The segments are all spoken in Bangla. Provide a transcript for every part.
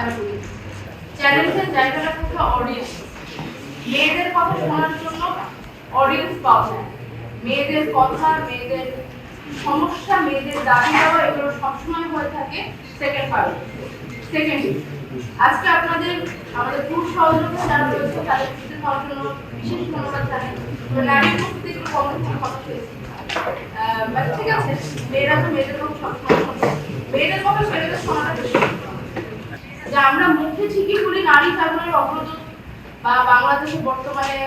Cyber bullying. চ্যালেঞ্জের জায়গাটা হচ্ছে অডিয়েন্স। মেয়েদের কথা শোনার জন্য অডিয়েন্স পাওয়া যায়। মেয়েদের কথা, মেয়েদের সমস্যা, মেয়েদের দাবি দেওয়া এগুলো সবসময় হয়ে থাকে সেকেন্ড পার্ট। সেকেন্ড, আজকে আমাদের পুরুষ সহযোগিতা যারা রয়েছে তাদের বিশেষ হওয়ার জন্য বিশেষ ধন্যবাদ জানাই। নারীর পক্ষ থেকে একটু কথা বলেছি, ঠিক আছে, মেয়েরা তো মেয়েদের কথা সবসময় শোনে, মেয়েদের কথা ছেলেদের শোনাটা বেশি। যে আমরা মুখে ঠিকই বলি নারী ট্রাইব্যুনালের অগ্রদূত বা বাংলাদেশে বর্তমানে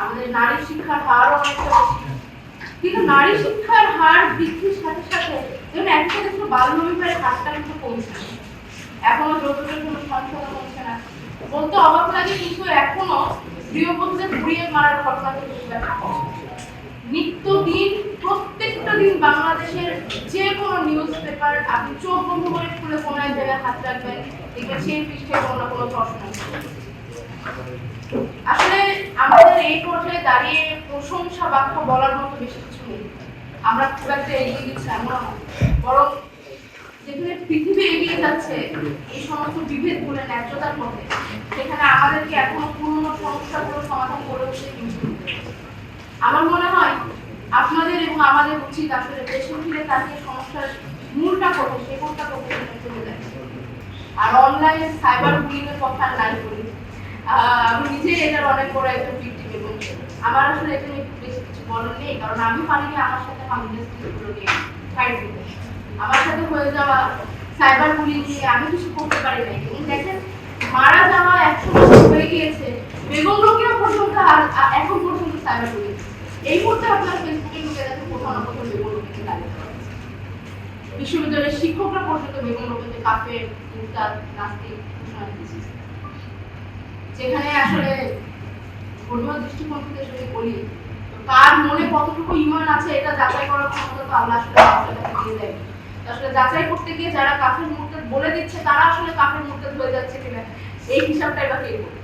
আমাদের নারী শিক্ষার হারও অনেকটা বেশি, কিন্তু নারী শিক্ষার হার বৃদ্ধির সাথে সাথে যেমন একই সাথে বাল্য বিবাহের হারটা কিন্তু কমছে, এখনো যৌতুকের কোনো সংশোধন হচ্ছে না। বলতে অবাক লাগে কিন্তু এখনো গৃহবধূদের ঘুরিয়ে মারার ঘটনা কিন্তু নিত্যদিন প্রত্যেকটা দিন বাংলাদেশের যে কোনো নিউজ পেপার আপনি চোখ বন্ধ করে খুলে কোনো এক জায়গায় হাত রাখবেন, দেখবেন সেই পৃষ্ঠায় কোনো না কোনো প্রশ্ন। আসলে আমাদের এই পর্যায়ে দাঁড়িয়ে প্রশংসা বাক্য বলার মতো বেশি কিছু নেই। আমরা খুব একটা এগিয়ে দিচ্ছি এমন না, বরং যেখানে পৃথিবী এগিয়ে যাচ্ছে এই সমস্ত বিভেদ বলে ন্যায্যতার মধ্যে, সেখানে আমাদেরকে এখনো পুরনো সমস্যাগুলো সমাধান করে উঠতে কিন্তু আমার মনে হয় আপনাদের এবং আমাদের উচিত আসলে দেশে ফিরে তাকে সমস্যার মূলটা কোথায় সেই কোনটা কোথায় চলে যায়। আর অনলাইন সাইবার বুলিং এর কথা নাই বলি, আমি নিজে এটার অনেক বড় একজন ভিকটিম এবং আমার আসলে এটা নিয়ে বেশি কিছু বলার নেই, কারণ আমি পারিনি আমার সাথে কমিউনিস্টগুলোকে ফাইট দিতে। আমার সাথে হয়ে যাওয়া সাইবার বুলিং নিয়ে আমি কিছু করতে পারি নাই। এবং দেখেন মারা যাওয়া 100 বছর হয়ে গিয়েছে, বেগম রোকেয়া পর্যন্ত এখন পর্যন্ত সাইবার বুলিং। এই মুহূর্তে আপনার ফেসবুকে ঢুকে দেখেন কোথাও না কোথাও বেগম রোকেয়াকে গালি করা, বিশ্ববিদ্যালয়ের শিক্ষকরা পর্যন্ত বেগম রোকেয়াকে কাফের, মুরতাদ, নাস্তিক ঘোষণা দিয়েছে। যেখানে আসলে ধর্মীয় দৃষ্টিকোণ থেকে যদি বলি, কার মনে কতটুকু ঈমান আছে এটা যাচাই করার ক্ষমতা তো আল্লাহ আসলে আমাদেরকে দিয়ে দেয়। আসলে যাচাই করতে গিয়ে যারা কাফের মুরতাদ বলে দিচ্ছে তারা আসলে কাফের মুরতাদ হয়ে যাচ্ছে কিনা এই হিসাবটাই বা কে করবে।